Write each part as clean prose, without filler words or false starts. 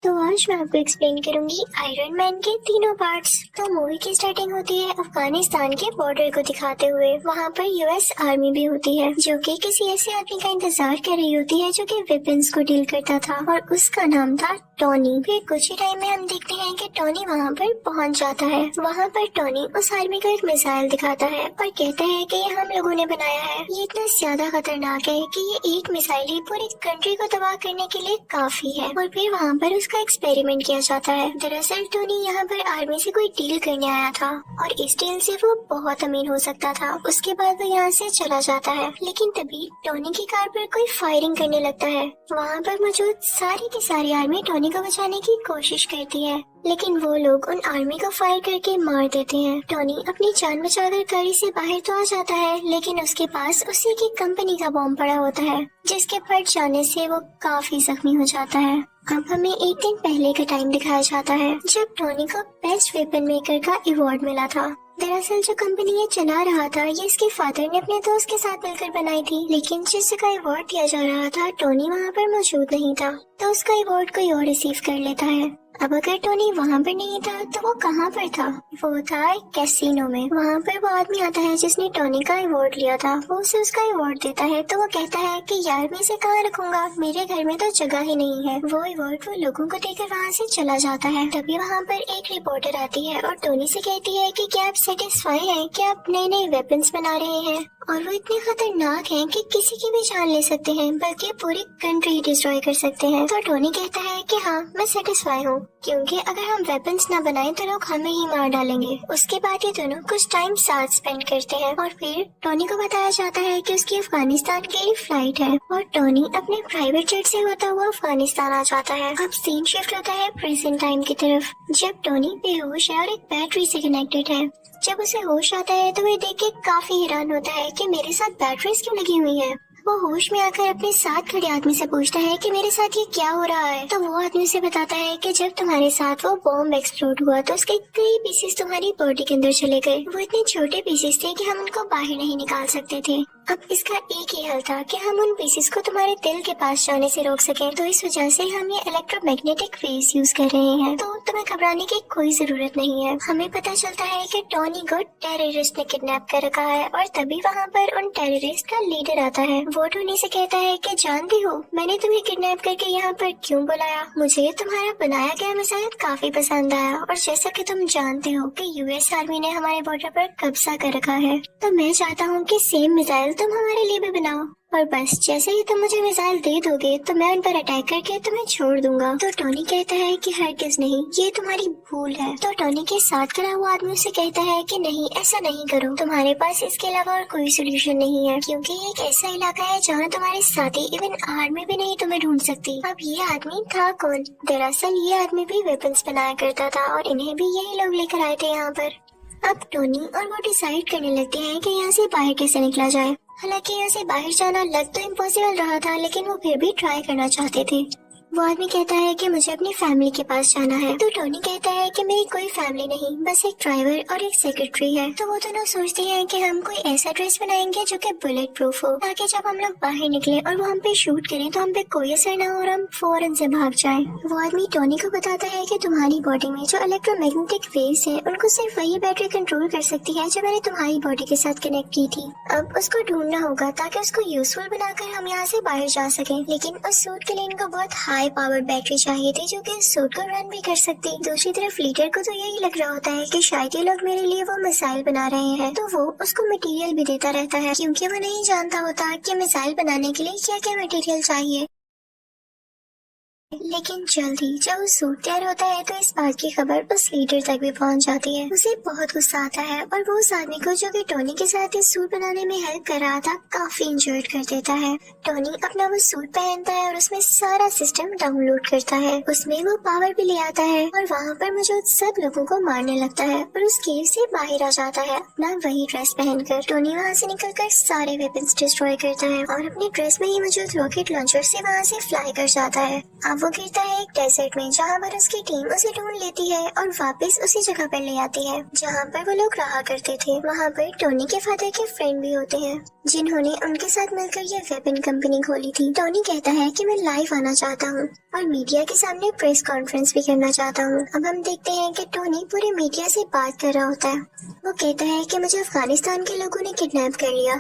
तो आज मैं आपको एक्सप्लेन करूंगी आयरन मैन के तीनों पार्ट्स। तो मूवी की स्टार्टिंग होती है अफगानिस्तान के बॉर्डर को दिखाते हुए। वहाँ पर यूएस आर्मी भी होती है जो कि किसी ऐसे आदमी का इंतजार कर रही होती है जो कि वेपन्स को डील करता था और उसका नाम था टोनी। फिर कुछ ही टाइम में हम देखते हैं कि टोनी वहाँ पर पहुँच जाता है। वहाँ पर टोनी उस आर्मी को एक मिसाइल दिखाता है और कहता है कि ये हम लोगों ने बनाया है। ये इतना ज्यादा खतरनाक है कि ये एक मिसाइल ही पूरी कंट्री को तबाह करने के लिए काफी है। और फिर वहाँ पर उसका एक्सपेरिमेंट किया जाता है। दरअसल टोनी यहाँ पर आर्मी से कोई डील करने आया था और इस डील से वो बहुत अमीर हो सकता था। उसके बाद वो यहाँ से चला जाता है, लेकिन तभी टोनी की कार पर कोई फायरिंग करने लगता है। वहाँ पर मौजूद सारी की सारी आर्मी टोनी को बचाने की कोशिश करती है, लेकिन वो लोग उन आर्मी को फायर करके मार देते हैं। टोनी अपनी जान बचाकर गाड़ी से बाहर तो आ जाता है, लेकिन उसके पास उसी की कंपनी का बॉम्ब पड़ा होता है जिसके फट जाने से वो काफी जख्मी हो जाता है। अब हमें एक दिन पहले का टाइम दिखाया जाता है जब टोनी को बेस्ट वेपन मेकर का अवार्ड मिला था। दरअसल जो कंपनी ये चला रहा था ये इसके फादर ने अपने दोस्त के साथ मिलकर बनाई थी, लेकिन जिस जगह अवार्ड दिया जा रहा था टोनी वहाँ पर मौजूद नहीं था, तो उसका अवार्ड कोई और रिसीव कर लेता है। अब अगर टोनी वहाँ पर नहीं था तो वो कहाँ पर था? वो था एक कैसीनो में। वहाँ पर वो आदमी आता है जिसने टोनी का अवार्ड लिया था। वो उसे उसका अवार्ड देता है तो वो कहता है कि यार मैं इसे कहाँ रखूंगा, मेरे घर में तो जगह ही नहीं है। वो अवार्ड वो लोगों को देकर वहाँ से चला जाता है। तभी वहाँ पर एक रिपोर्टर आती है और टोनी से कहती है कि क्या आप सेटिस्फाई हैं कि आप नए नए वेपन्स बना रहे हैं और वो इतने खतरनाक हैं कि किसी की भी जान ले सकते हैं, बल्कि पूरी कंट्री डिस्ट्रॉय कर सकते हैं। तो टोनी कहता है कि हाँ मैं सेटिस्फाई हूँ, क्योंकि अगर हम वेपन्स ना बनाएं तो लोग हमें ही मार डालेंगे। उसके बाद ये दोनों कुछ टाइम साथ स्पेंड करते हैं और फिर टोनी को बताया जाता है कि उसकी अफगानिस्तान के लिए फ्लाइट है और टोनी अपने प्राइवेट जेट से होता हुआ अफगानिस्तान आ जाता है। अब सीन शिफ्ट होता है प्रेजेंट टाइम की तरफ, जब टोनी बेहोश है और एक बैटरी से कनेक्टेड है। जब उसे होश आता है तो वह देख के काफी हैरान होता है कि मेरे साथ बैटरीज क्यों लगी हुई है। वो होश में आकर अपने साथ खड़े आदमी से पूछता है कि मेरे साथ ये क्या हो रहा है। तो वो आदमी उसे बताता है कि जब तुम्हारे साथ वो बॉम्ब एक्सप्लोड हुआ तो उसके कई पीसेस तुम्हारी बॉडी के अंदर चले गए। वो इतने छोटे पीसेस थे कि हम उनको बाहर नहीं निकाल सकते थे। अब इसका एक ही हल था कि हम उन पीसेस को तुम्हारे दिल के पास जाने से रोक सकें। तो इस वजह से हम ये इलेक्ट्रोमैग्नेटिक वेव्स यूज कर रहे हैं। तो तुम्हें घबराने की कोई जरूरत नहीं है। हमें पता चलता है कि टोनी को टेररिस्ट ने किडनैप कर रखा है और तभी वहाँ पर उन टेररिस्ट का लीडर आता है। वो टोनी से कहता है कि जानती हो मैंने तुम्हें किडनैप करके यहाँ पर क्यों बुलाया? मुझे तुम्हारा बनाया गया मिसाइल काफी पसंद आया और जैसा कि तुम जानते हो कि यूएस आर्मी ने हमारे बॉर्डर पर कब्जा कर रखा है, तो मैं चाहता हूँ कि सेम मिसाइल तुम हमारे लिए भी बनाओ और बस जैसे ही तुम मुझे मिसाइल दे दोगे तो मैं उन पर अटैक करके तुम्हें छोड़ दूंगा। तो टोनी कहता है कि हरगिज़ नहीं, ये तुम्हारी भूल है। तो टोनी के साथ खड़ा हुआ आदमी उसे कहता है कि नहीं ऐसा नहीं करो, तुम्हारे पास इसके अलावा और कोई सोल्यूशन नहीं है, क्योंकि ये एक ऐसा इलाका है जहाँ तुम्हारे साथी इवन आर्मी भी नहीं तुम्हें ढूंढ सकती। अब ये आदमी था कौन? दरअसल ये आदमी भी वेपन्स बनाया करता था और इन्हें भी यही लोग लेकर आए थे यहाँ पर। अब टोनी और वो डिसाइड करने लगते हैं कि यहाँ से बाहर कैसे निकला जाए। हालांकि यहाँ से बाहर जाना लग तो इम्पॉसिबल रहा था, लेकिन वो फिर भी ट्राई करना चाहते थे। वो आदमी कहता है कि मुझे अपनी फैमिली के पास जाना है। तो टोनी कहता है कि मेरी कोई फैमिली नहीं, बस एक ड्राइवर और एक सेक्रेटरी है। तो वो दोनों सोचते हैं कि हम कोई ऐसा ड्रेस बनाएंगे जो कि बुलेट प्रूफ हो, ताकि जब हम लोग बाहर निकले और वो हम पे शूट करें तो हम पे कोई असर न हो और हम फौरन से भाग जाएं। वो आदमी टोनी को बताता है कि तुम्हारी बॉडी में जो इलेक्ट्रोमैग्नेटिक वेव्स है उनको सिर्फ वही बैटरी कंट्रोल कर सकती है जो मैंने तुम्हारी बॉडी के साथ कनेक्ट की थी। अब उसको ढूंढना होगा ताकि उसको यूजफुल बनाकर हम यहाँ से बाहर जा सके, लेकिन उस सूट के लिए इनको बहुत हाई पावर्ड बैटरी चाहिए थी जो कि इस सूट को रन भी कर सकती। दूसरी तरफ लीडर को तो यही लग रहा होता है कि शायद ये लोग मेरे लिए वो मिसाइल बना रहे हैं, तो वो उसको मटेरियल भी देता रहता है, क्योंकि वो नहीं जानता होता कि मिसाइल बनाने के लिए क्या क्या मटेरियल चाहिए। लेकिन जल्दी जब उस सूट तैयार होता है तो इस बात की खबर उस लीडर तक भी पहुंच जाती है। उसे बहुत गुस्सा आता है और वो उस आदमी को जो कि टोनी के साथ इस सूट बनाने में हेल्प कर रहा था काफी इंजर्ड कर देता है। टोनी अपना वो सूट पहनता है और उसमें सारा सिस्टम डाउनलोड करता है। उसमें वो पावर भी ले आता है और वहाँ पर मौजूद सब लोगों को मारने लगता है और उस केव से बाहर आ जाता है अपना वही ड्रेस पहनकर। टोनी वहाँ से निकलकर सारे वेपन्स डिस्ट्रॉय करता है और अपने ड्रेस में ही मौजूद रॉकेट लॉन्चर से वहाँ से फ्लाई कर जाता है। अब वो गिरता है एक डेजर्ट में, जहाँ पर उसकी टीम उसे ढूंढ लेती है और वापस उसी जगह पर ले आती है जहाँ पर वो लोग रहा करते थे। वहाँ पर टोनी के फादर के फ्रेंड भी होते हैं जिन्होंने उनके साथ मिलकर ये वेपन कंपनी खोली थी। टोनी कहता है कि मैं लाइव आना चाहता हूँ और मीडिया के सामने प्रेस कॉन्फ्रेंस भी करना चाहता हूँ। अब हम देखते हैं कि टोनी पूरे मीडिया से बात कर रहा होता है। वो कहता है कि मुझे अफगानिस्तान के लोगों ने किडनैप कर लिया।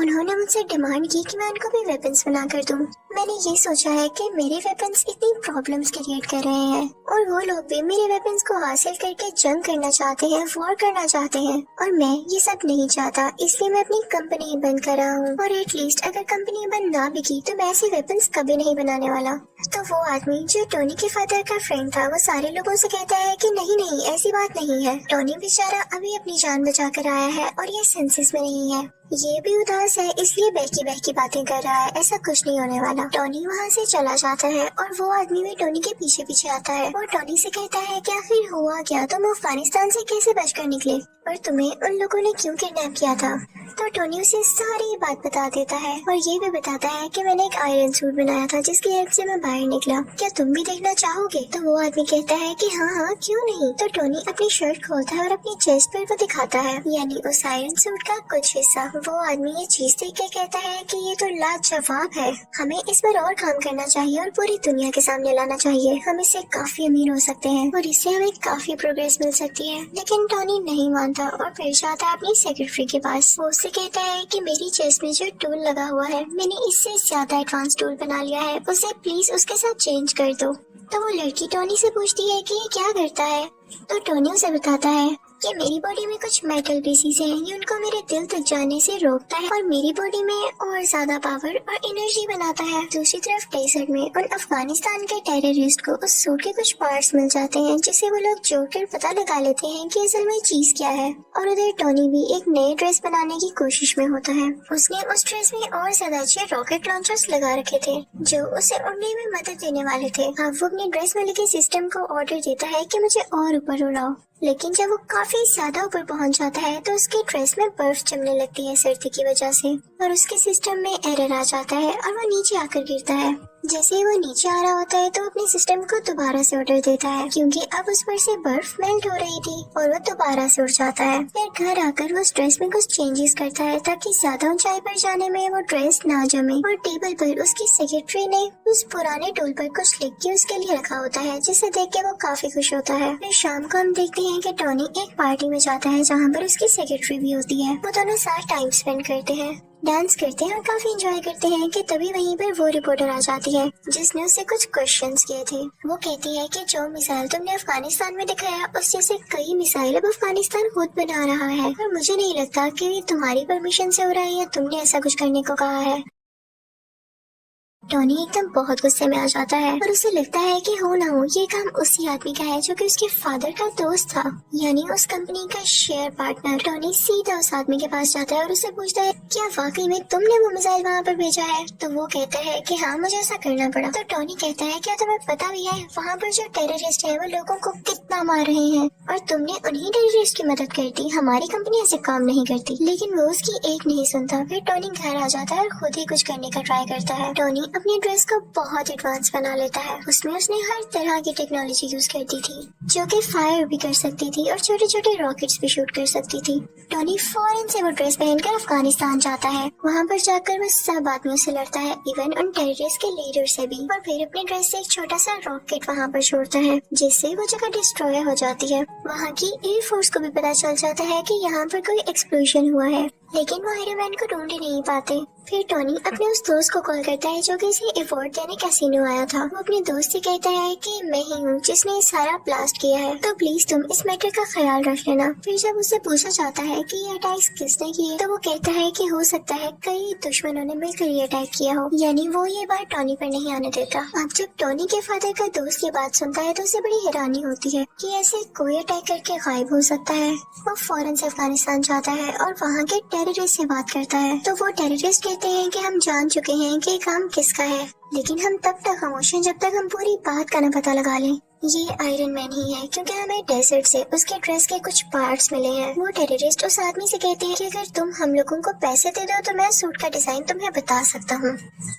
उन्होंने मुझसे डिमांड की कि मैं उनको भी वेपन्स बना कर दूं। मैंने ये सोचा है कि मेरे वेपन्स इतनी प्रॉब्लम्स क्रिएट कर रहे हैं और वो लोग भी मेरे वेपन्स को हासिल करके जंग करना चाहते हैं, वॉर करना चाहते हैं और मैं ये सब नहीं चाहता, इसलिए मैं अपनी कंपनी बंद कर रहा हूँ। और एटलीस्ट अगर कंपनी बंद ना भी की तो मैं ऐसे वेपन्स कभी नहीं बनाने वाला। तो वो आदमी जो टोनी के फादर का फ्रेंड था वो सारे लोगों से कहता है कि नहीं नहीं, ऐसी बात नहीं है। टोनी बेचारा अभी अपनी जान बचा कर आया है और ये सेंसेस में नहीं है। ये भी उदास है, इसलिए बहकी बहकी बातें कर रहा है, ऐसा कुछ नहीं होने वाला। टोनी वहाँ से चला जाता है और वो आदमी भी टोनी के पीछे पीछे आता है और टोनी से कहता है कि आखिर हुआ क्या, तुम अफगानिस्तान से कैसे बचकर निकले और तुम्हें उन लोगों ने क्यों किडनैप किया था। तो टोनी उसे सारी बात बता देता है और ये भी बताता है कि मैंने एक आयरन सूट बनाया था जिसकी हेल्प से मैं बाहर निकला, क्या तुम भी देखना चाहोगे। तो वो आदमी कहता है कि हाँ हाँ क्यों नहीं। तो टोनी अपनी शर्ट खोलता है और अपनी चेस्ट पर वो दिखाता है, यानी उस आयरन सूट का कुछ हिस्सा। वो आदमी ये चीज देख के कहता है कि ये तो लाजवाब है, हमें इस पर और काम करना चाहिए और पूरी दुनिया के सामने लाना चाहिए, हम इससे काफी अमीर हो सकते हैं और इससे हमें काफी प्रोग्रेस मिल सकती है। लेकिन टोनी नहीं मानता और फिर जाता है अपनी सेक्रेटरी के पास। वो उससे कहता है कि मेरी चेस्ट में जो टूल लगा हुआ है मैंने इससे ज्यादा एडवांस टूल बना लिया है, उसे प्लीज उसके साथ चेंज कर दो। तो वो लड़की टोनी से पूछती है कि ये क्या करता है। तो टोनी उसे बताता है कि मेरी बॉडी में कुछ मेटल पीसीज हैं, ये उनको मेरे दिल तक जाने से रोकता है और मेरी बॉडी में और ज्यादा पावर और एनर्जी बनाता है। दूसरी तरफ डेजर्ट में उन अफगानिस्तान के टेररिस्ट को उस सूट के कुछ पार्ट्स मिल जाते हैं जिसे वो लोग जोड़कर पता लगा लेते हैं कि असल में चीज क्या है। और उधर टोनी भी एक नए ड्रेस बनाने की कोशिश में होता है। उसने उस ड्रेस में और ज्यादा अच्छे रॉकेट लॉन्चर्स लगा रखे थे जो उसे उड़ने में मदद देने वाले थे। अब वो अपने ड्रेस में लगे सिस्टम को ऑर्डर देता है कि मुझे और ऊपर उड़ाओ, लेकिन जब वो काफी ज्यादा ऊपर पहुंच जाता है तो उसके ड्रेस में बर्फ जमने लगती है सर्दी की वजह से और उसके सिस्टम में एरर आ जाता है और वो नीचे आकर गिरता है। जैसे ही वो नीचे आ रहा होता है तो अपने सिस्टम को दोबारा से ऑर्डर देता है क्योंकि अब उस पर से बर्फ मेल्ट हो रही थी और वो दोबारा से उड़ जाता है। फिर घर आकर वो उस ड्रेस में कुछ चेंजेस करता है ताकि ज्यादा ऊंचाई पर जाने में वो ड्रेस ना जमे और टेबल पर उसकी सेक्रेटरी ने उस पुराने टूल पर कुछ लिख के उसके लिए रखा होता है जिसे देख के वो काफी खुश होता है। फिर शाम को हम देखते हैं कि टोनी एक पार्टी में जाता है जहाँ पर उसकी सेक्रेटरी भी होती है। वो दोनों साथ टाइम स्पेंड करते हैं, डांस करते हैं और काफी एंजॉय करते हैं कि तभी वहीं पर वो रिपोर्टर आ जाती है जिसने उससे कुछ क्वेश्चंस किए थे। वो कहती है कि जो मिसाइल तुमने अफगानिस्तान में दिखाया उस जैसे कई मिसाइल अब अफगानिस्तान खुद बना रहा है और मुझे नहीं लगता कि ये तुम्हारी परमिशन से हो रहा है या तुमने ऐसा कुछ करने को कहा है। टोनी एकदम बहुत गुस्से में आ जाता है और उसे लगता है कि हो ना हो ये काम उसी आदमी का है जो कि उसके फादर का दोस्त था, यानी उस कंपनी का शेयर पार्टनर। टोनी सीधा उस आदमी के पास जाता है और उससे पूछता है क्या वाकई में तुमने वो मिसाइल वहाँ पर भेजा है। तो वो कहता है कि हाँ मुझे ऐसा करना पड़ा। तो टोनी कहता है क्या तुम्हें पता भी है वहाँ पर जो टेररिस्ट है वो लोगों को कितना मार रहे हैं और तुमने उन्हीं टेररिस्ट की मदद कर दी, हमारी कंपनी ऐसे काम नहीं करती। लेकिन वो उसकी एक नहीं सुनता। फिर टोनी घर आ जाता है और खुद ही कुछ करने का ट्राई करता है। टोनी अपनी ड्रेस को बहुत एडवांस बना लेता है। उसमें उसने हर तरह की टेक्नोलॉजी यूज कर दी थी जो कि फायर भी कर सकती थी और छोटे छोटे रॉकेट्स भी शूट कर सकती थी। टोनी फौरन से वो ड्रेस पहनकर अफगानिस्तान जाता है। वहाँ पर जाकर वो सब आदमियों से लड़ता है, इवन उन टेररिस्ट के लीडर से भी, और फिर अपने ड्रेस से एक छोटा सा रॉकेट वहाँ पर छोड़ता है जिससे वो जगह डिस्ट्रॉय हो जाती है। वहाँ की एयरफोर्स को भी पता चल जाता है कि यहाँ पर कोई एक्सप्लोजन हुआ है, लेकिन वो आयरन मैन को ढूंढ ही नहीं पाते। फिर टोनी अपने उस दोस्त को कॉल करता है जो कि इसे अवार्ड देने कैसीनो आया था। वो अपने दोस्त से कहता है कि मैं ही हूँ जिसने ये सारा ब्लास्ट किया है, तो प्लीज तुम इस मैटर का ख्याल रख लेना। फिर जब उससे पूछा जाता है कि ये अटैक किसने किए तो वो कहता है कि हो सकता है कई दुश्मनों ने मिलकर ये अटैक किया हो, यानी वो ये बात टोनी पर नहीं आने देता। अब जब टोनी के फादर का दोस्त ये बात सुनता है तो उसे बड़ी हैरानी होती है कि ऐसे कोई अटैक करके गायब हो सकता है। वो फौरन से अफगानिस्तान जाता है और वहाँ के टेररिस्ट से बात करता है। तो वो टेररिस्ट कहते हैं कि हम जान चुके हैं कि काम किसका है, लेकिन हम तब तक खामोश हैं जब तक हम पूरी बात का न पता लगा लें, ये आयरन मैन ही है क्योंकि हमें डेजर्ट से उसके ड्रेस के कुछ पार्ट्स मिले हैं। वो टेररिस्ट उस आदमी से कहते हैं कि अगर तुम हम लोगों को पैसे दे दो तो मैं सूट का डिजाइन तुम्हें बता सकता हूँ।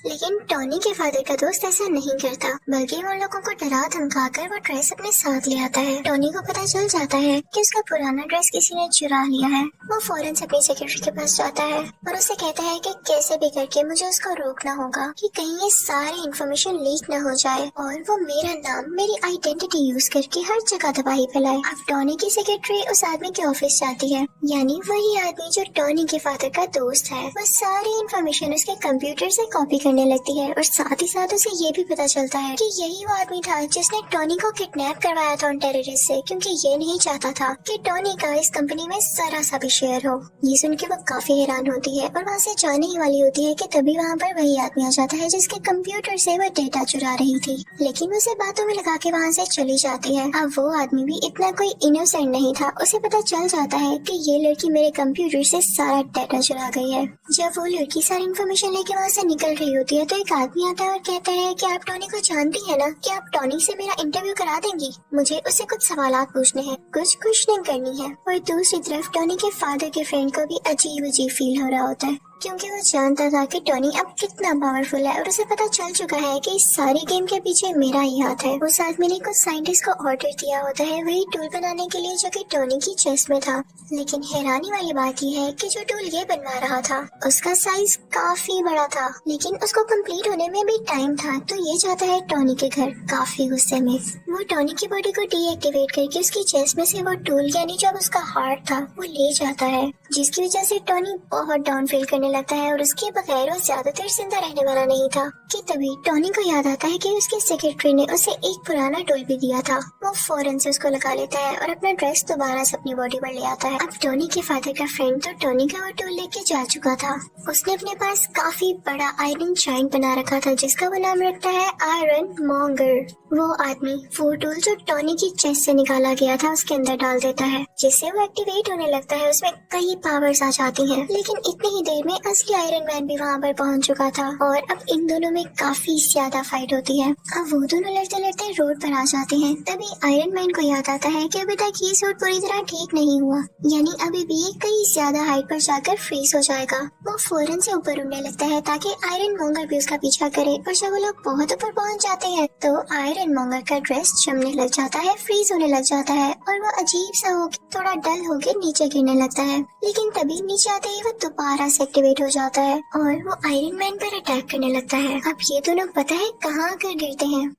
लेकिन टॉनी के फादर का दोस्त ऐसा नहीं करता, बल्कि वो लोगों को डरा धमका कर वो ड्रेस अपने साथ ले आता है। टॉनी को पता चल जाता है कि उसका पुराना ड्रेस किसी ने चुरा लिया है। वो फौरन से अपनी सेक्रेटरी के पास जाता है और उससे कहता है कि कैसे भी करके मुझे उसको रोकना होगा कि कहीं ये सारी इन्फॉर्मेशन लीक न हो जाए और वो मेरा नाम, मेरी आइडेंटिटी यूज करके हर जगह तबाही फैलाए। अब टॉनी की सेक्रेटरी उस आदमी के ऑफिस जाती है, यानी वही आदमी जो टॉनी के फादर का दोस्त है। वो सारी इन्फॉर्मेशन उसके कंप्यूटर से कॉपी करने लगती है और साथ ही साथ उसे ये भी पता चलता है कि यही वो आदमी था जिसने टॉनी को किडनैप करवाया था उन टेररिस्ट से, क्योंकि ये नहीं चाहता था कि टॉनी का इस कंपनी में जरा सा भी शेयर हो। ये सुन के वो काफी हैरान होती है और वहाँ से जाने ही वाली होती है कि तभी वहाँ पर वही आदमी आ जाता है जिसके कंप्यूटर से वो डेटा चुरा रही थी, लेकिन उसे बातों में लगा के वहाँ से चली जाती है। अब वो आदमी भी इतना कोई इनोसेंट नहीं था, उसे पता चल जाता है कि ये लड़की मेरे कंप्यूटर से सारा डेटा चुरा गई है। जब वो लड़की सारी इन्फॉर्मेशन लेके वहाँ से निकल रही होती है तो एक आदमी आता है और कहता है कि आप टॉनी को जानती है ना, कि आप टॉनी से मेरा इंटरव्यू करा देंगी, मुझे उससे कुछ सवालात पूछने हैं, कुछ क्वेश्चनिंग करनी है। और दूसरी तरफ टॉनी के फादर के फ्रेंड को भी अजीब अजीब फील हो रहा होता है, क्योंकि वो जानता था कि टॉनी अब कितना पावरफुल है और उसे पता चल चुका है कि इस सारी गेम के पीछे मेरा ही हाथ है। उस आदमी ने कुछ साइंटिस्ट को ऑर्डर दिया होता है वही टूल बनाने के लिए जो कि टॉनी की चेस्ट में था, लेकिन हैरानी वाली बात यह है कि जो टूल ये बनवा रहा था उसका साइज काफी बड़ा था, लेकिन उसको कंप्लीट होने में भी टाइम था। तो ये जाता है टॉनी के घर काफी गुस्से में। वो टॉनी की बॉडी को डीएक्टिवेट करके उसकी चेस्ट में से वो टूल, यानी जो उसका हार्ट था, वो ले जाता है, जिसकी वजह से टॉनी बहुत डाउन फील करने लगता है और उसके बगैर वो ज्यादा देर जिंदा रहने वाला नहीं था। कि तभी टॉनी को याद आता है कि उसकी सेक्रेटरी ने उसे एक पुराना टूल भी दिया था। वो फौरन से उसको लगा लेता है और अपना ड्रेस दोबारा से अपनी बॉडी पर ले आता है। अब टॉनी के फादर का फ्रेंड तो टॉनी का वो टूल लेके जा चुका था। उसने अपने पास काफी बड़ा आयरन जायंट बना रखा था जिसका वो नाम रखता है आयरन मॉन्गर। वो आदमी वो टूल जो टॉनी की चेस्ट से निकाला गया था उसके अंदर डाल देता है, जिससे वो एक्टिवेट होने लगता है। उसमें कई पावर्स आ जाती हैं, लेकिन इतनी ही देर में असली आयरन मैन भी वहाँ पर पहुँच चुका था और अब इन दोनों में काफी ज्यादा फाइट होती है। अब वो दोनों लड़ते लड़ते रोड पर आ जाते हैं। तभी आयरन मैन को याद आता है कि अभी तक ये सूट पूरी तरह ठीक नहीं हुआ, यानी अभी भी ये कई ज्यादा हाइट पर जाकर फ्रीज हो जाएगा। वो फौरन से ऊपर उड़ने लगता है ताकि आयरन मॉन्गर भी उसका पीछा करे, और जब वो लोग बहुत ऊपर पहुँच जाते हैं तो आयरन मॉन्गर का ड्रेस जमने लग जाता है, फ्रीज होने लग जाता है और वो अजीब सा होकर थोड़ा डल होकर नीचे गिरने लगता है। लेकिन तभी नीचे आते ही वो दोबारा से एक्टिवेट हो जाता है और वो आयरन मैन पर अटैक करने लगता है। अब ये दोनों पता है कहाँ आकर गिरते हैं?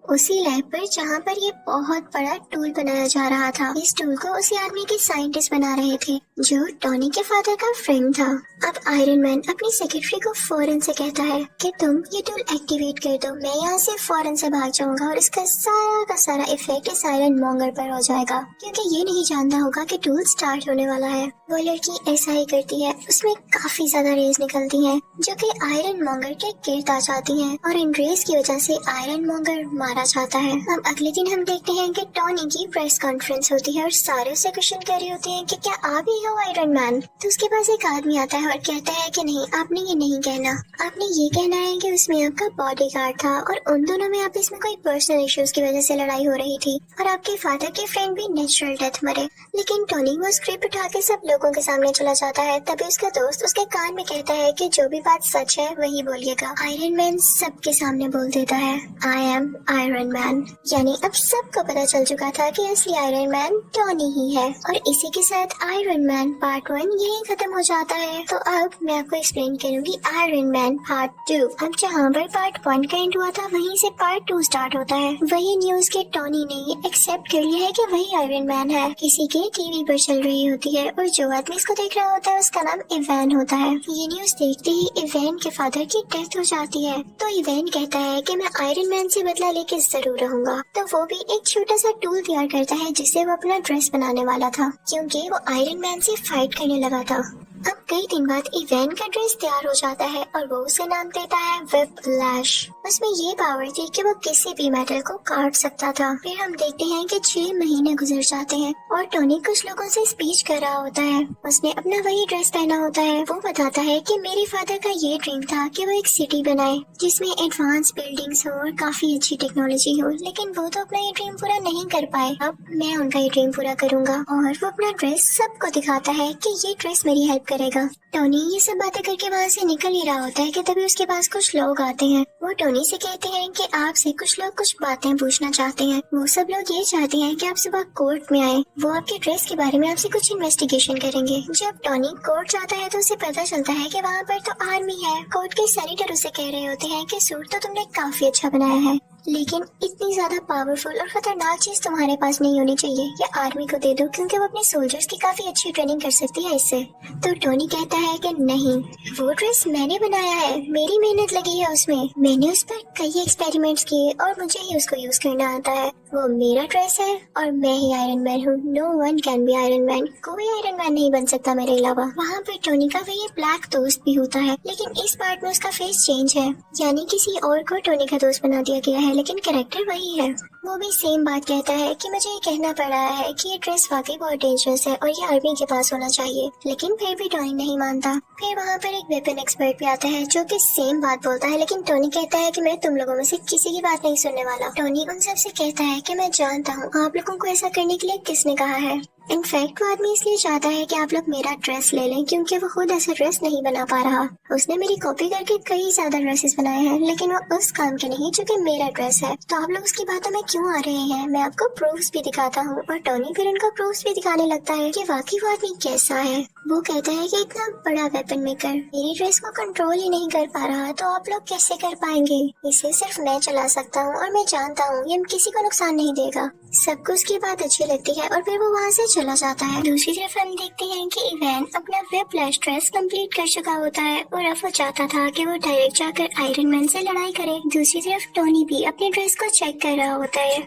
उसी लैब पर जहाँ पर ये बहुत बड़ा टूल बनाया जा रहा था। इस टूल को उसी आदमी के साइंटिस्ट बना रहे थे जो टॉनी के फादर का फ्रेंड था। अब आयरन मैन अपनी सेक्रेटरी को फौरन से कहता है कि तुम ये टूल एक्टिवेट कर दो, मैं यहाँ से फौरन से भाग जाऊंगा और इसका सारा का सारा इफेक्ट इस आयरन मॉन्गर पर हो जाएगा, क्योंकि ये नहीं जानता होगा कि टूल स्टार्ट होने वाला है। वो लड़की ऐसा ही करती है, उसमें काफी ज्यादा रेज निकलती हैं जो कि आयरन मॉन्गर के गिर्द आ जाती हैं और इन रेज की वजह से आयरन मॉन्गर मारा जाता है। अब अगले दिन हम देखते हैं कि टॉनी की प्रेस कॉन्फ्रेंस होती है और सारे उसे क्वेश्चन कर रहे होते हैं कि क्या आप ही हो आयरन मैन? तो उसके पास एक आदमी आता है और कहता है कि नहीं, आपने ये नहीं कहना, आपने ये कहना है कि उसमें आपका बॉडीगार्ड था और उन दोनों में आपस में कोई पर्सनल इश्यूज की वजह से लड़ाई हो रही थी और आपके फादर के फ्रेंड भी नेचुरल डेथ मरे। लेकिन टॉनी वो स्क्रिप्ट उठा के सब लोगों के सामने चला जाता है। तभी उसका दोस्त उसके कान में कहता है कि जो भी बात सच है वही बोलिएगा। आयरन मैन सबके सामने बोल देता है, आई एम आयरन मैन। यानी अब सबको पता चल चुका था कि असली आयरन मैन टॉनी ही है। और इसी के साथ आयरन मैन पार्ट 1 यही खत्म हो जाता है। तो अब मैं आपको एक्सप्लेन करूंगी आयरन मैन पार्ट 2। अब जहाँ पर पार्ट 1 का एंड हुआ था वहीं से पार्ट 2 स्टार्ट होता है। वही न्यूज के टॉनी ने एक्सेप्ट कर लिया है कि वही आयरन मैन है, किसी के टीवी पर चल रही होती है और जो आदमी इसको देख रहा होता है उसका नाम इवैन होता है। ये न्यूज देखते ही इवैन के फादर की डेथ हो जाती है। तो इवैन कहता है कि मैं आयरन मैन से बदला लेके जरूर रहूंगा। तो वो भी एक छोटा सा टूल तैयार करता है जिससे वो अपना ड्रेस बनाने वाला था, क्योंकि वो आयरन मैन से फाइट करने लगा था। अब कई दिन बाद इवेन का ड्रेस तैयार हो जाता है और वो उसे नाम देता है व्हिपलैश। उसमें ये पावर थी कि वो किसी भी मेटल को काट सकता था। फिर हम देखते हैं कि 6 महीने गुजर जाते हैं और टोनी कुछ लोगों से स्पीच कर रहा होता है। उसने अपना वही ड्रेस पहना होता है। वो बताता है कि मेरे फादर का ये ड्रीम था कि वो एक सिटी बनाए जिसमें एडवांस बिल्डिंग्स हो और काफी अच्छी टेक्नोलॉजी हो, लेकिन वो तो अपना ये ड्रीम पूरा नहीं कर पाए। अब मैं उनका ये ड्रीम पूरा करूंगा। और वो अपना ड्रेस सबको दिखाता है कि ये ड्रेस मेरी हेल्प करेगा। टोनी ये सब बातें करके वहाँ से निकल ही रहा होता है कि तभी उसके पास कुछ लोग आते हैं। वो टोनी से कहते हैं कि आपसे कुछ लोग कुछ बातें पूछना चाहते हैं। वो सब लोग ये चाहते हैं कि आप सुबह कोर्ट में आए। वो आपके ड्रेस के बारे में आपसे कुछ इन्वेस्टिगेशन करेंगे। जब टोनी कोर्ट जाता है तो उसे पता चलता है कि वहाँ पर तो आर्मी है। कोर्ट के सेनेटर उसे कह रहे होते हैं कि सूट तो तुमने काफी अच्छा बनाया है, लेकिन इतनी ज्यादा पावरफुल और खतरनाक चीज तुम्हारे पास नहीं होनी चाहिए। ये आर्मी को दे दो क्योंकि वो अपने सोल्जर्स की काफी अच्छी ट्रेनिंग कर सकती है इससे। तो टोनी कहता है कि नहीं, वो ड्रेस मैंने बनाया है, मेरी मेहनत लगी है उसमें। मैंने उस पर कई एक्सपेरिमेंट्स किए और मुझे ही उसको यूज करना आता है। वो मेरा ड्रेस है और मैं ही आयरन मैन हूँ। No one can be iron man. कोई आयरन मैन नहीं बन सकता मेरे अलावा। वहाँ पर टोनी का वही ब्लैक दोस्त भी होता है, लेकिन इस पार्ट में उसका फेस चेंज है, यानी किसी और को टोनी का दोस्त बना दिया गया है, लेकिन कैरेक्टर वही है। वो भी सेम बात कहता है कि मुझे ये कहना पड़ रहा है कि ये ड्रेस वाकई बहुत डेंजरस है और ये आर्मी के पास होना चाहिए, लेकिन फिर भी टोनी नहीं मानता। फिर वहाँ पर एक वेपन एक्सपर्ट भी आता है जो कि सेम बात बोलता है, लेकिन टोनी कहता है कि मैं तुम लोगों में से किसी की बात नहीं सुनने वाला। टोनी उन सब से कहता है कि मैं जानता हूँ आप लोगों को ऐसा करने के लिए किसने कहा है। इनफैक्ट वो आदमी इसलिए चाहता है कि आप लोग मेरा ड्रेस ले लें क्योंकि वो खुद ऐसा ड्रेस नहीं बना पा रहा। उसने मेरी कॉपी करके कई ज्यादा ड्रेसेस बनाए हैं, लेकिन वो उस काम के नहीं जो कि मेरा ड्रेस है। तो आप लोग उसकी बातों में क्यों आ रहे हैं? मैं आपको प्रूफ्स भी दिखाता हूँ। और टोनी फिर उनको प्रूफ्स भी दिखाने लगता है कि वाकई वो आदमी कैसा है। वो कहता है कि इतना बड़ा वेपन मेकर मेरी ड्रेस को कंट्रोल ही नहीं कर पा रहा, तो आप लोग कैसे कर पाएंगे? इसे सिर्फ मैं चला सकता हूँ और मैं जानता हूँ ये किसी को नुकसान नहीं देगा। सबको उसकी बात अच्छी लगती है और फिर वो वहाँ से चला जाता है। दूसरी तरफ हम देखते हैं कि इवैन अपना व्हिपलैश ड्रेस कंप्लीट कर चुका होता है और अब वो चाहता था कि वो डायरेक्ट जाकर आयरन मैन से लड़ाई करे। दूसरी तरफ टोनी भी अपने ड्रेस को चेक कर रहा होता है।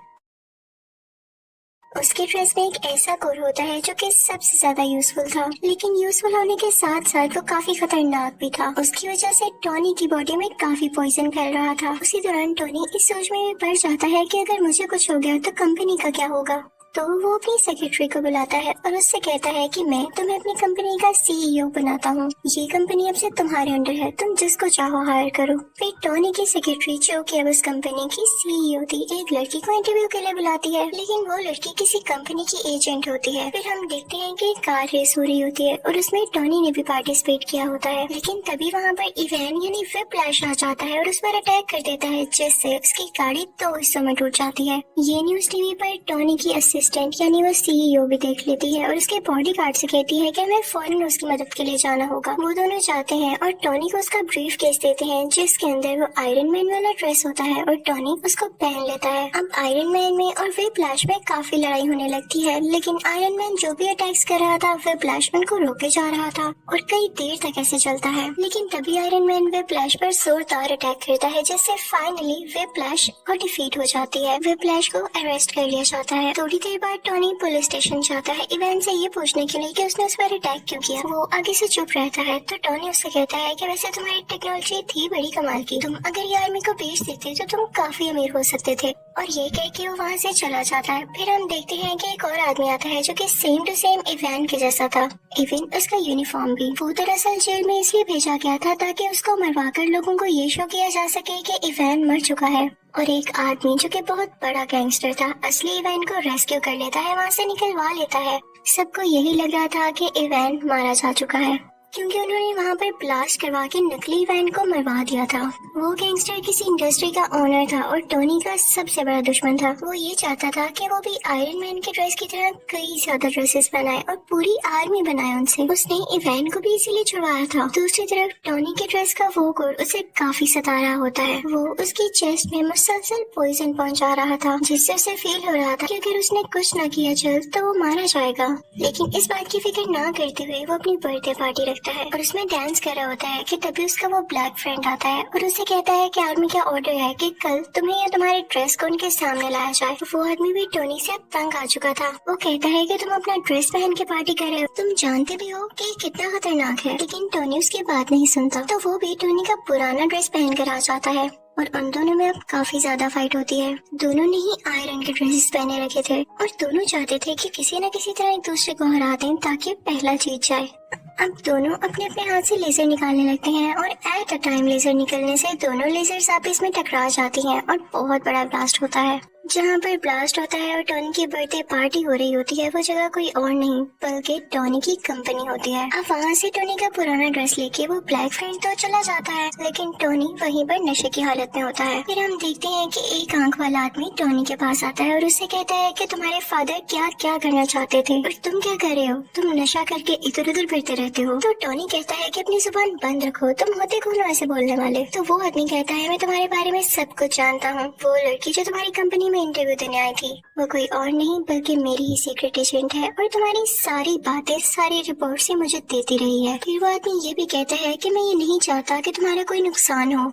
उसके ड्रेस में एक ऐसा कोर होता है जो कि सबसे ज्यादा यूजफुल था, लेकिन यूजफुल होने के साथ साथ वो काफी खतरनाक भी था। उसकी वजह से टोनी की बॉडी में काफी पॉइजन फैल रहा था। उसी दौरान टोनी इस सोच में पड़ जाता है कि अगर मुझे कुछ हो गया तो कंपनी का क्या होगा। तो वो अपनी सेक्रेटरी को बुलाता है और उससे कहता है कि मैं तुम्हें अपनी कंपनी का सीईओ बनाता हूँ। ये कंपनी अब से तुम्हारे अंडर है, तुम जिसको चाहो हायर करो। फिर टोनी की सेक्रेटरी जो कि अब उस कंपनी की सीईओ थी, एक लड़की को इंटरव्यू के लिए बुलाती है, लेकिन वो लड़की किसी कंपनी की एजेंट होती है। फिर हम देखते हैं कि कार रेस हो रही होती है और उसमें टोनी ने भी पार्टिसिपेट किया होता है, लेकिन तभी वहाँ पर इवैन यानी व्हिपलैश आ जाता है और उस पर अटैक कर देता है, जिससे उसकी गाड़ी 2 हिस्सों में टूट जाती है। ये न्यूज टीवी पर टोनी की असिस्टेंट यानी वो सीईओ भी देख लेती है और उसके बॉडीगार्ड से कहती है कि हमें फौरन उसकी मदद के लिए जाना होगा। वो दोनों जाते हैं और टोनी को उसका ब्रीफ केस देते हैं जिसके अंदर वो आयरन मैन वाला ड्रेस होता है और टोनी उसको पहन लेता है। अब आयरन मैन में और व्हिपलैश में काफी लड़ाई होने लगती है, लेकिन आयरन मैन जो भी अटैक्स कर रहा था व्हिपलैश उनको रोके जा रहा था और कई देर तक ऐसे चलता है। लेकिन तभी आयरन मैन व्हिपलैश पर जोरदार अटैक करता है, जिससे फाइनली व्हिपलैश को डिफीट हो जाती है। व्हिपलैश को अरेस्ट कर लिया जाता है। थोड़ी देर बाद टोनी पुलिस स्टेशन जाता है इवैन से ये पूछने के लिए कि उसने उस पर अटैक क्यों किया। वो आगे से चुप रहता है तो टोनी उससे कहता है कि वैसे तुम्हारी टेक्नोलॉजी थी बड़ी कमाल की, तुम अगर ये आर्मी को बेच देते तो तुम काफी अमीर हो सकते थे। और ये कह के वो वहाँ से चला जाता है। फिर हम देखते हैं कि एक और आदमी आता है जो कि सेम टू सेम इवैन के जैसा था, इवन उसका यूनिफॉर्म भी। वो दरअसल जेल में इसलिए भेजा गया था ताकि उसको मरवाकर लोगों को ये शो किया जा सके कि इवैन मर चुका है। और एक आदमी जो कि बहुत बड़ा गैंगस्टर था असली इवैन को रेस्क्यू कर लेता है, वहाँ से निकलवा लेता है। सबको यही लग रहा था कि इवैन मारा जा चुका है क्योंकि उन्होंने वहाँ पर ब्लास्ट करवा के नकली इवैन को मरवा दिया था। वो गैंगस्टर किसी इंडस्ट्री का ओनर था और टोनी का सबसे बड़ा दुश्मन था। वो ये चाहता था कि वो भी आयरन मैन के ड्रेस की तरह कई ज्यादा ड्रेसेस बनाए और पूरी आर्मी बनाए उनसे। उसने इवैन को भी इसीलिए छुड़वाया था। दूसरी तरफ टोनी के ड्रेस का वो कोर उसे काफी सता रहा होता है। वो उसकी चेस्ट में मुसलसल पॉइजन पहुंचा रहा था, जिससे उसे फील हो रहा था कि अगर उसने कुछ न किया जल्द तो वो मारा जाएगा। लेकिन इस बात की फिक्र ना करते हुए वो अपनी बर्थडे पार्टी लगता है और उसमें डांस कर रहा होता है कि तभी उसका वो ब्लैक फ्रेंड आता है और उसे कहता है कि आर्मी का ऑर्डर है कि कल तुम्हें या तुम्हारे ड्रेस को उनके सामने लाया जाए। वो आदमी भी टोनी से अब तंग आ चुका था। वो कहता है कि तुम अपना ड्रेस पहन के पार्टी कर रहे हो, तुम जानते भी हो कि कितना खतरनाक है, लेकिन टोनी उसकी बात नहीं सुनता। तो वो भी टोनी का पुराना ड्रेस पहन कर आ जाता है और उन दोनों में अब काफी ज्यादा फाइट होती है। दोनों ने ही आयरन के ड्रेसेस पहने रखे थे और दोनों चाहते थे कि किसी न किसी तरह एक दूसरे को हरा दें ताकि पहला जीत जाए। अब दोनों अपने अपने हाथ से लेजर निकालने लगते हैं और एट अ टाइम लेजर निकलने से दोनों लेजर्स आपस में टकरा जाती हैं और बहुत बड़ा ब्लास्ट होता है। जहाँ पर ब्लास्ट होता है और टोनी की बर्थडे पार्टी हो रही होती है वो जगह कोई और नहीं बल्कि टोनी की कंपनी होती है। अब वहाँ से टोनी का पुराना ड्रेस लेके वो ब्लैक फ्रेंड तो चला जाता है, लेकिन टोनी वहीं पर नशे की हालत में होता है। फिर हम देखते हैं कि एक आंख वाला आदमी टोनी के पास आता है और उससे कहता है कि तुम्हारे फादर क्या क्या करना चाहते थे और तुम क्या कर रहे हो, तुम नशा करके इधर उधर फिरते रहते हो। तो टोनी कहता है कि अपनी जुबान बंद रखो, तुम होते कौन हो ऐसे बोलने वाले। तो वो आदमी कहता है मैं तुम्हारे बारे में सब कुछ जानता हूँ, वो लड़की जो तुम्हारी कंपनी में इंटरव्यू देने आई थी वो कोई और नहीं बल्कि मेरी ही सीक्रेट एजेंट है और तुम्हारी सारी बातें सारी रिपोर्ट से मुझे देती रही है। फिर वो आदमी ये भी कहता है कि मैं ये नहीं चाहता कि तुम्हारा कोई नुकसान हो,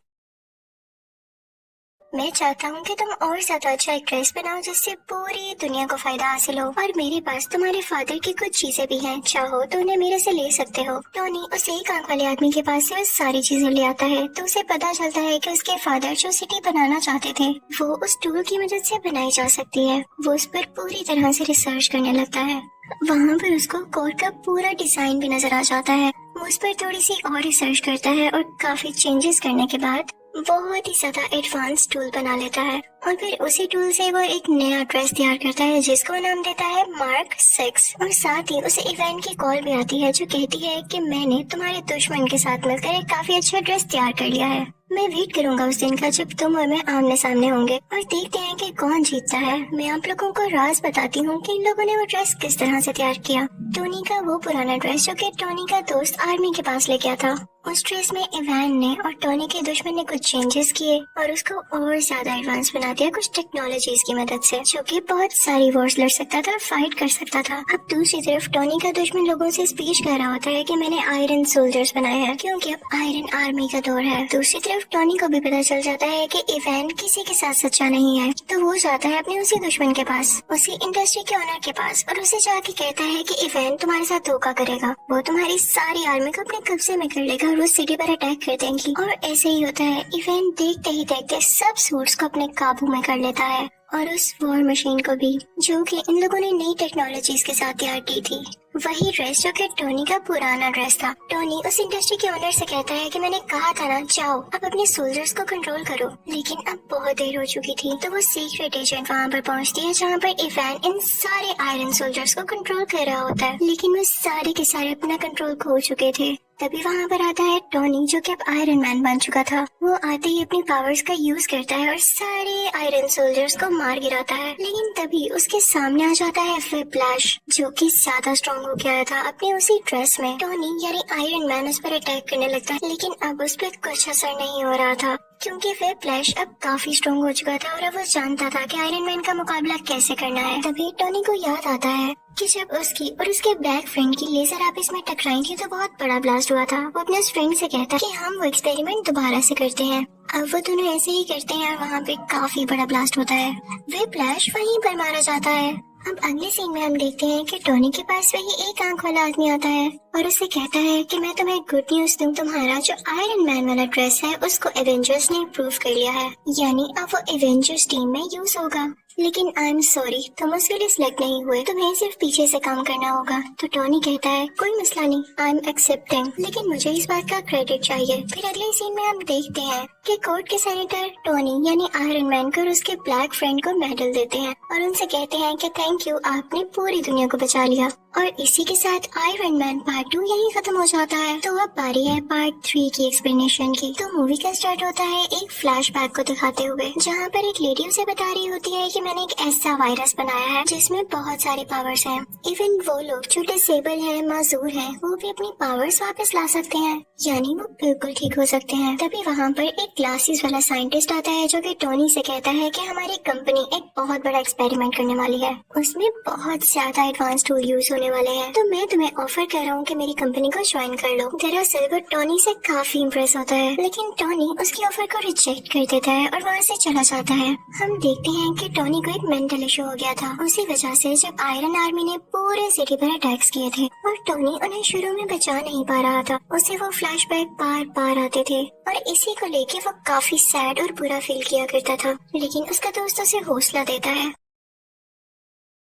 मैं चाहता हूँ कि तुम और ज्यादा अच्छा एक ड्रेस बनाओ जिससे पूरी दुनिया को फायदा हासिल हो और मेरे पास तुम्हारे फादर की कुछ चीजें भी हैं, चाहो तो उन्हें मेरे से ले सकते हो। टोनी उस एक आंख वाले आदमी के पास से वो सारी चीजें ले आता है तो उसे पता चलता है कि उसके फादर जो सिटी बनाना चाहते थे वो उस टूल की मदद से बनाई जा सकती है। वो उस पर पूरी तरह से रिसर्च करने लगता है। वहाँ पर उसको कोड का पूरा डिजाइन भी नजर आ जाता है। वो उस पर थोड़ी सी और रिसर्च करता है और काफी चेंजेस करने के बाद बहुत ही ज्यादा एडवांस टूल बना लेता है और फिर उसी टूल से वो एक नया ड्रेस तैयार करता है जिसको नाम देता है मार्क 6। और साथ ही उसे इवेंट की कॉल भी आती है जो कहती है कि मैंने तुम्हारे दुश्मन के साथ मिलकर एक काफी अच्छा ड्रेस तैयार कर लिया है। मैं वेट करूंगा उस दिन का जब तुम और मैं आमने सामने होंगे और देखते हैं कि कौन जीतता है। मैं आप लोगों को राज बताती हूँ कि इन लोगों ने वो ड्रेस किस तरह से तैयार किया। टोनी का वो पुराना ड्रेस जो कि टोनी का दोस्त आर्मी के पास ले गया था, उस ड्रेस में इवान ने और टोनी के दुश्मन ने कुछ चेंजेस किए और उसको और ज्यादा एडवांस बना दिया कुछ टेक्नोलॉजीज की मदद से, जो कि बहुत सारी वॉर्स लड़ सकता था, फाइट कर सकता था। अब दूसरी तरफ टोनी का दुश्मन लोगों से स्पीच कर रहा होता है कि मैंने आयरन सोल्जर्स बनाए हैं क्योंकि अब आयरन आर्मी का दौर है। दूसरी तरफ टोनी को भी पता चल जाता है कि इवान किसी के साथ सच्चा नहीं है, तो वो जाता है अपने उसी दुश्मन के पास, उसी इंडस्ट्री के ओनर के पास और उसे जाके कहता है कि इवान तुम्हारे साथ धोखा करेगा, वो तुम्हारी सारी आर्मी को अपने कब्जे में कर लेगा और उस सिटी पर अटैक कर देंगी। और ऐसे ही होता है। इवान देखते ही देखते सब सूट्स को अपने काबू में कर लेता है और उस वॉर मशीन को भी, जो कि इन लोगों ने नई टेक्नोलॉजीज के साथ तैयार की थी। वही ड्रेस जो कि टोनी का पुराना ड्रेस था। टोनी उस इंडस्ट्री के ओनर से कहता है कि मैंने कहा था ना, जाओ अब अपने सोल्जर्स को कंट्रोल करो, लेकिन अब बहुत देर हो चुकी थी। तो वो सीक्रेट एजेंट वहाँ पर पहुँचती है जहाँ पर इवान इन सारे आयरन सोल्जर्स को कंट्रोल कर रहा होता है, लेकिन वो सारे के सारे अपना कंट्रोल खो चुके थे। तभी वहाँ पर आता है टोनी जो कि अब आयरन मैन बन चुका था। वो आते ही अपनी पावर्स का यूज करता है और सारे आयरन सोल्जर्स को मार गिराता है, लेकिन तभी उसके सामने आ जाता है व्हिप्लैश जो कि ज्यादा स्ट्रॉन्ग हो गया था अपने उसी ड्रेस में। टोनी यानी आयरन मैन उस पर अटैक करने लगता है, लेकिन अब उस पर कुछ असर नहीं हो रहा था क्योंकि व्हिप्लैश अब काफी स्ट्रॉन्ग हो चुका था और अब वो जानता था कि आयरन मैन का मुकाबला कैसे करना है। तभी टोनी को याद आता है कि जब उसकी और उसके ब्लैक फ्रेंड की लेजर आपस में टकराई थी तो बहुत बड़ा ब्लास्ट हुआ था। वो अपने फ्रेंड से कहता कि हम वो एक्सपेरिमेंट दोबारा से करते हैं। अब वो दोनों ऐसे ही करते हैं और वहाँ पे काफी बड़ा ब्लास्ट होता है। व्हिप्लैश वहीं पर मारा जाता है। अब अगले सीन में हम देखते हैं कि टोनी के पास वही एक आंख वाला आदमी आता है और उससे कहता है कि मैं तुम्हें गुड न्यूज दूं, तुम्हारा जो आयरन मैन वाला ड्रेस है उसको एवेंजर्स ने अप्रूव कर लिया है, यानी अब वो एवेंजर्स टीम में यूज होगा। लेकिन आई एम सॉरी, तुम उसके लिए सिलेक्ट नहीं हुए, तुम्हें सिर्फ पीछे से काम करना होगा। तो टोनी कहता है कोई मसला नहीं, आई एम एक्सेप्टिंग, लेकिन मुझे इस बात का क्रेडिट चाहिए। फिर अगले सीन में हम देखते हैं कि कोर्ट के सेनेटर टोनी यानी आयरन मैन को और उसके ब्लैक फ्रेंड को मेडल देते हैं और उनसे कहते हैं कि थैंक यू, आपने पूरी दुनिया को बचा लिया। और इसी के साथ आयरन मैन पार्ट 2 यही खत्म हो जाता है। तो अब बारी है पार्ट 3 की एक्सप्लेनेशन की। तो मूवी का स्टार्ट होता है एक फ्लैशबैक को दिखाते हुए जहाँ पर एक लेडी उसे बता रही होती है कि मैंने एक ऐसा वायरस बनाया है जिसमें बहुत सारे पावर्स हैं। इवन वो लोग जो डिसेबल हैं, माजूर हैं, वो भी अपनी पावर्स वापस ला सकते हैं, यानी वो बिल्कुल ठीक हो सकते हैं। तभी वहाँ पर एक ग्लासेस वाला साइंटिस्ट आता है जो कि टोनी से कहता है कि हमारी कंपनी एक बहुत बड़ा एक्सपेरिमेंट करने वाली है, उसमें बहुत ज्यादा एडवांस टूल यूज होने होने वाले हैं, तो मैं तुम्हें ऑफर कर रहा हूँ कि मेरी कंपनी को ज्वाइन कर लो। दरअसल वो टोनी से काफी इम्प्रेस होता है, लेकिन टोनी उसकी ऑफर को रिजेक्ट कर देता है और वहाँ से चला जाता है। हम देखते हैं कि टोनी को एक मेंटल इशू हो गया था, उसी वजह से जब आयरन आर्मी ने पूरे सिटी पर अटैक्स किए थे और टोनी उन्हें शुरू में बचा नहीं पा रहा था। उसे वो फ्लैशबैक बार बार आते थे और इसी को लेके वो काफी सैड और बुरा फील किया करता था, लेकिन उसका दोस्त उसे हौसला देता है।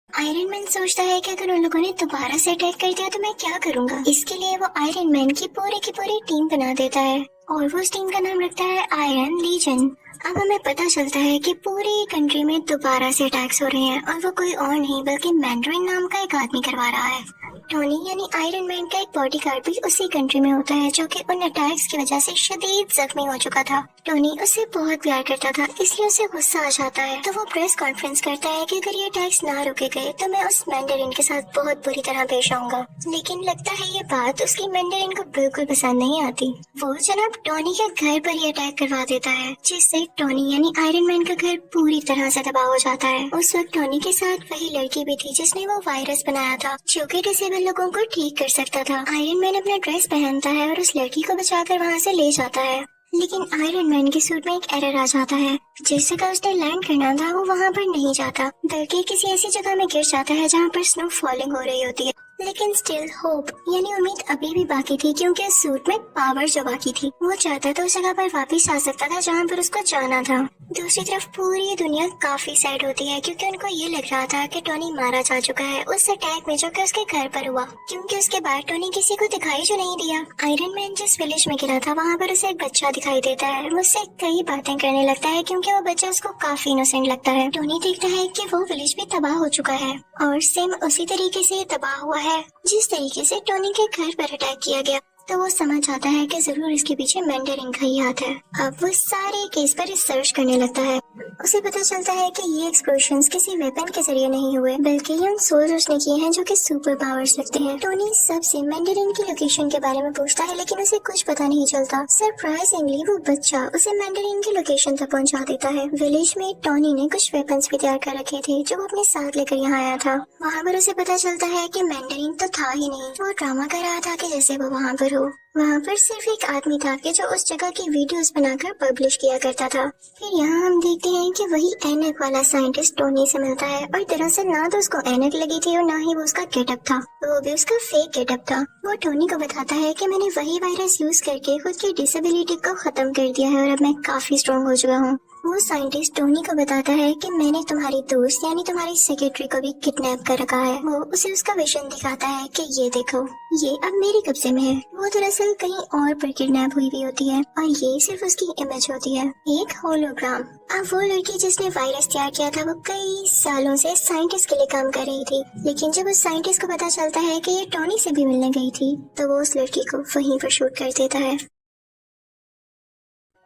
आयरन मैन सोचता है कि अगर उन लोगों ने दोबारा से अटैक कर दिया तो मैं क्या करूंगा। इसके लिए वो आयरन मैन की पूरी टीम बना देता है और वो उस टीम का नाम रखता है आयरन लीजन। अब हमें पता चलता है कि पूरी कंट्री में दोबारा से अटैक्स हो रहे हैं और वो कोई और नहीं बल्कि मैंड्रिन नाम का एक आदमी करवा रहा है। टोनी यानी आयरन मैन का एक बॉडीगार्ड भी उसी कंट्री में होता है, जो कि उन अटैक्स की वजह से शदीद जख्मी हो चुका था। टोनी उससे बहुत प्यार करता था, इसलिए उसे गुस्सा आ जाता है, तो वो प्रेस कॉन्फ्रेंस करता है कि अगर ये अटैक्स ना रुके गए तो मैं उस मैंडरिन के साथ बहुत बुरी तरह पेश आऊंगा। लेकिन लगता है ये बात उसकी मैंडरिन को बिल्कुल पसंद नहीं आती। वो जनाब टोनी के घर पर ही अटैक करवा देता है, जिससे टोनी यानी आयरन मैन का घर पूरी तरह से तबाह हो जाता है। उस वक्त टोनी के साथ वही लड़की भी थी जिसने वो वायरस बनाया था, जो कि डिसेबल लोगों को ठीक कर सकता था। आयरन मैन अपना ड्रेस पहनता है और उस लड़की को बचाकर वहाँ से ले जाता है, लेकिन आयरन मैन के सूट में एक एरर आ जाता है। जिस जगह उसने लैंड करना था वो वहाँ पर नहीं जाता, बल्कि किसी ऐसी जगह में गिर जाता है जहाँ पर स्नो फॉलिंग हो रही होती है। लेकिन स्टिल होप यानी उम्मीद अभी भी बाकी थी, क्योंकि उस सूट में पावर जो बाकी थी। वो चाहता तो उस जगह पर वापस आ सकता था जहाँ पर उसको जाना था। दूसरी तरफ पूरी दुनिया काफी सैड होती है, क्योंकि उनको ये लग रहा था कि टोनी मारा जा चुका है उस अटैक में जो कि उसके घर पर हुआ, क्योंकि उसके बाद टोनी किसी को दिखाई जो नहीं दिया। आयरन मैन जिस विलेज में गिरा था वहाँ पर उसे एक बच्चा दिखाई देता है। वो उससे कई बातें करने लगता है, क्योंकि वो बच्चा उसको काफी इनोसेंट लगता है। टोनी देखता है कि वो विलेज भी तबाह हो चुका है और सेम उसी तरीके से तबाह हुआ है जिस तरीके से टोनी के घर पर अटैक किया गया। तो वो समझ आता है कि जरूर इसके पीछे मैंडरिन का ही हाथ है। अब वो सारे केस पर रिसर्च करने लगता है। उसे पता चलता है कि ये एक्सप्लोजन्स किसी वेपन के जरिए नहीं हुए, बल्कि ये उन सोल्जर्स ने किए हैं जो कि सुपर पावर्स रखते हैं। टोनी सबसे मैंडरिन की लोकेशन के बारे में पूछता है, लेकिन उसे कुछ पता नहीं चलता। सरप्राइजिंगली वो बच्चा उसे मैंडरिन की लोकेशन तक पहुंचा देता है। विलेज में टोनी ने कुछ वेपन्स भी तैयार कर रखे थे जो वो अपने साथ लेकर यहाँ आया था। वहाँ पर उसे पता चलता है कि मैंडरिन तो था ही नहीं, वो ड्रामा कर रहा था कि जैसे वो वहाँ पर हो। वहाँ पर सिर्फ एक आदमी था कि जो उस जगह की वीडियोस बनाकर पब्लिश किया करता था। फिर यहाँ हम देखते हैं कि वही ऐनक वाला साइंटिस्ट टोनी से मिलता है, और दरअसल ना तो उसको ऐनक लगी थी और ना ही वो उसका गेटअप था, वो भी उसका फेक गेटअप था। वो टोनी को बताता है कि मैंने वही वायरस यूज करके खुद की डिसेबिलिटी को खत्म कर दिया है और अब मैं काफी स्ट्रॉन्ग हो चुका हूँ। वो साइंटिस्ट टोनी को बताता है कि मैंने तुम्हारी दोस्त यानी तुम्हारी सेक्रेटरी को भी किडनैप कर रखा है। वो उसे उसका विजन दिखाता है कि ये देखो, ये अब मेरे कब्जे में है। वो दरअसल कहीं और पर किडनैप हुई भी होती है और ये सिर्फ उसकी इमेज होती है, एक होलोग्राम। अब वो लड़की जिसने वायरस तैयार किया था वो कई सालों से साइंटिस्ट के लिए काम कर रही थी, लेकिन जब उस साइंटिस्ट को पता चलता है कि ये टोनी से भी मिलने गई थी तो वो उस लड़की को वहीं पर शूट कर देता है।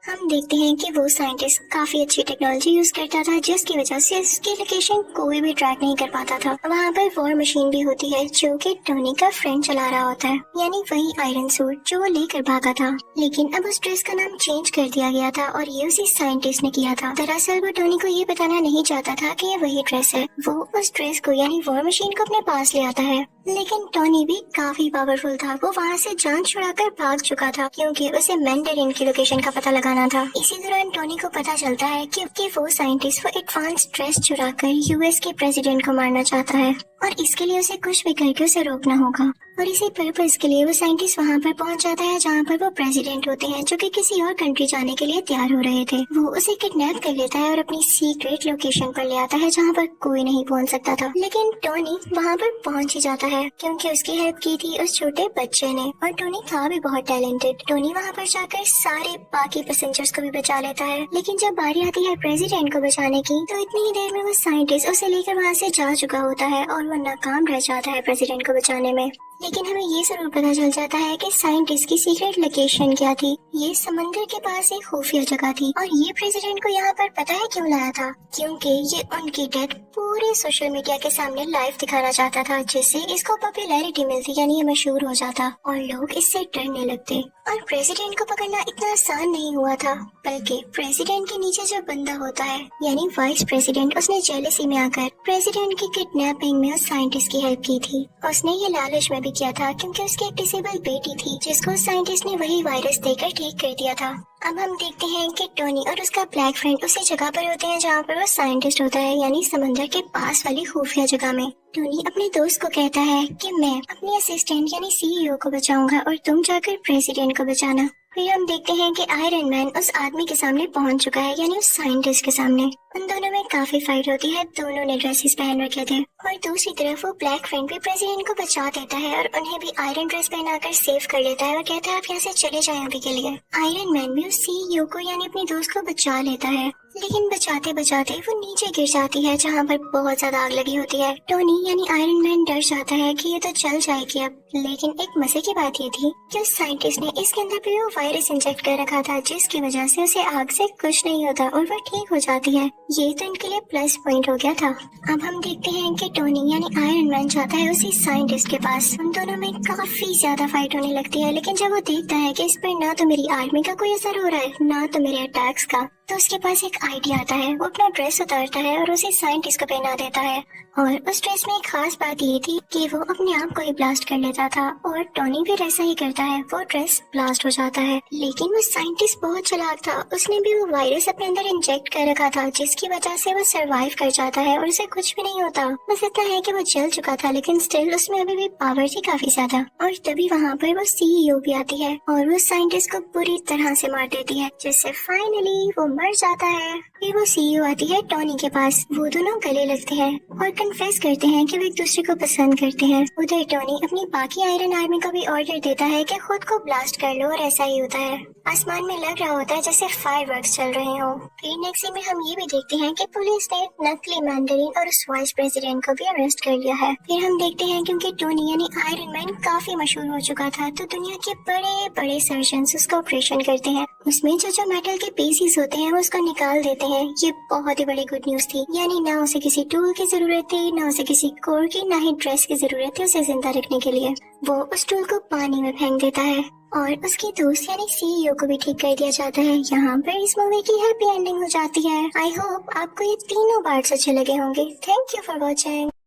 हम देखते हैं कि वो साइंटिस्ट काफी अच्छी टेक्नोलॉजी यूज करता था, जिसकी वजह से उसकी लोकेशन कोई भी ट्रैक नहीं कर पाता था। वहाँ पर वॉर मशीन भी होती है जो कि टोनी का फ्रेंड चला रहा होता है, यानी वही आयरन सूट जो वो लेकर भागा था। लेकिन अब उस ड्रेस का नाम चेंज कर दिया गया था और ये उसी साइंटिस्ट ने किया था। दरअसल वो टोनी को ये बताना नहीं चाहता था कि ये वही ड्रेस है। वो उस ड्रेस को यानी वॉर मशीन को अपने पास ले आता है, लेकिन टोनी भी काफी पावरफुल था। वो वहाँ से जान छुड़ाकर भाग चुका था, क्योंकि उसे मैंडरिन की लोकेशन का पता लगाना था। इसी दौरान टोनी को पता चलता है कि वो साइंटिस्ट वो एडवांस ड्रेस चुराकर यूएस के प्रेसिडेंट को मारना चाहता है और इसके लिए उसे कुछ भी करके उसे रोकना होगा। और इसी पर्पस के लिए वो साइंटिस्ट वहाँ पर पहुँच जाता है जहाँ पर वो प्रेसिडेंट होते हैं, जो कि किसी और कंट्री जाने के लिए तैयार हो रहे थे। वो उसे किडनैप कर लेता है और अपनी सीक्रेट लोकेशन पर ले आता है जहाँ पर कोई नहीं पहुँच सकता था। लेकिन टोनी वहाँ पर पहुँच ही जाता है, क्योंकि उसकी हेल्प की थी उस छोटे बच्चे ने, और टोनी था भी बहुत टैलेंटेड। टोनी वहाँ पर जाकर सारे बाकी पैसेंजर्स को भी बचा लेता है, लेकिन जब बारी आती है प्रेसिडेंट को बचाने की तो इतनी ही देर में वो साइंटिस्ट उसे लेकर वहाँ से जा चुका होता है और वो नाकाम रह जाता है प्रेसिडेंट को बचाने में। लेकिन हमें ये जरूर पता चल जाता है कि साइंटिस्ट की सीक्रेट लोकेशन क्या थी। ये समंदर के पास एक खुफिया जगह थी और ये प्रेसिडेंट को यहाँ पर पता है क्यों लाया था, क्योंकि ये उनकी डेथ पूरे सोशल मीडिया के सामने लाइव दिखाना चाहता था, जिससे इसको पॉपुलैरिटी मिलती, यानी ये मशहूर हो जाता और लोग इससे डरने लगते। और प्रेसिडेंट को पकड़ना इतना आसान नहीं हुआ था, बल्कि प्रेसिडेंट के नीचे जो बंदा होता है यानी वाइस प्रेसिडेंट, उसने जेलसी में आकर प्रेसिडेंट की किडनैपिंग में उस साइंटिस्ट की हेल्प की थी। उसने ये लालच में भी किया था क्योंकि उसकी एक डिसेबल बेटी थी जिसको साइंटिस्ट ने वही वायरस देकर ठीक कर दिया था। अब हम देखते हैं कि टोनी और उसका ब्लैक फ्रेंड उसी जगह पर होते हैं जहाँ पर वो साइंटिस्ट होता है, यानी समंदर के पास वाली खुफिया जगह में। टोनी अपने दोस्त को कहता है कि मैं अपने असिस्टेंट यानी सीईओ को बचाऊंगा और तुम जाकर प्रेसिडेंट को बचाना। फिर हम देखते हैं कि आयरन मैन उस आदमी के सामने पहुंच चुका है, यानी उस साइंटिस्ट के सामने। उन दोनों में काफी फाइट होती है, दोनों ने ड्रेसेस पहन रखे थे और दूसरी तरफ वो ब्लैक फ्रेंड भी प्रेसिडेंट को बचा देता है और उन्हें भी आयरन ड्रेस पहनाकर सेव कर लेता है और कहता है आप यहाँ से चले जाएं अभी के लिए। आयरन मैन भी उस सीईओ को यानी अपने दोस्त को बचा लेता है, लेकिन बचाते बचाते वो नीचे गिर जाती है जहाँ पर बहुत ज्यादा आग लगी होती है। टोनी यानी आयरन मैन डर जाता है कि ये तो जल जाएगी अब, लेकिन एक मजे की बात ये थी कि उस साइंटिस्ट ने इसके अंदर भी वो वायरस इंजेक्ट कर रखा था, जिसकी वजह से उसे आग से कुछ नहीं होता और वो ठीक हो जाती है। ये तो इनके लिए प्लस पॉइंट हो गया था। अब हम देखते हैं कि टोनी यानी आयरन मैन जाता है उसी साइंटिस्ट के पास। उन दोनों में काफी ज्यादा फाइट होने लगती है, लेकिन जब वो देखता है कि इस पर ना तो मेरी आर्मी का कोई असर हो रहा है ना तो मेरे अटैक्स का, तो उसके पास एक आइडिया आता है। वो अपना ड्रेस उतारता है और उसे साइंटिस्ट को पहना देता है। और उस ड्रेस में एक खास बात ये थी कि वो अपने आप को ही ब्लास्ट कर लेता था और टोनी भी ऐसा ही करता है, वो ड्रेस ब्लास्ट हो जाता है। लेकिन वो साइंटिस्ट बहुत चालाक था, उसने भी वो वायरस अपने अंदर इंजेक्ट कर रखा था, जिसकी वजह से वो सरवाइव कर जाता है और उसे कुछ भी नहीं होता। बस इतना है कि वो जल चुका था, लेकिन स्टिल उसमें अभी भी पावर थी काफी ज्यादा। और तभी वहाँ पर वो सीईओ भी आती है और वो साइंटिस्ट को बुरी तरह से मार देती है, जिससे फाइनली वो मर जाता है। फिर वो सीईओ आती है टोनी के पास, वो दोनों गले लगते हैं और कन्फेस करते हैं कि वो एक दूसरे को पसंद करते हैं। उधर टोनी अपनी बाकी आयरन आर्मी को भी ऑर्डर देता है कि खुद को ब्लास्ट कर लो और ऐसा ही होता है। आसमान में लग रहा होता है जैसे फायरवर्क्स चल रहे हो। फिर नेक्स्ट सीन में हम ये भी देखते हैं कि पुलिस ने नकली मैंडरिन और उस वाइस प्रेसिडेंट को भी अरेस्ट कर लिया है। फिर हम देखते हैं क्योंकि टोनी यानी आयरन मैन काफी मशहूर हो चुका था, तो दुनिया के बड़े बड़े सर्जन्स उसका ऑपरेशन करते हैं। उसमें जो मेटल के पीसेस होते हैं वो उसको निकाल देते हैं। ये बहुत ही बड़ी गुड न्यूज थी, यानी ना उसे किसी टूल की जरूरत थी, ना उसे किसी कोर की, ना ही ड्रेस की जरूरत थी उसे जिंदा रखने के लिए। वो उस टूल को पानी में फेंक देता है और उसकी दोस्त यानी सीईओ को भी ठीक कर दिया जाता है। यहाँ पर इस मूवी की हैप्पी एंडिंग हो जाती है। आई होप आपको ये तीनों पार्ट्स अच्छे लगे होंगे। Thank you for watching.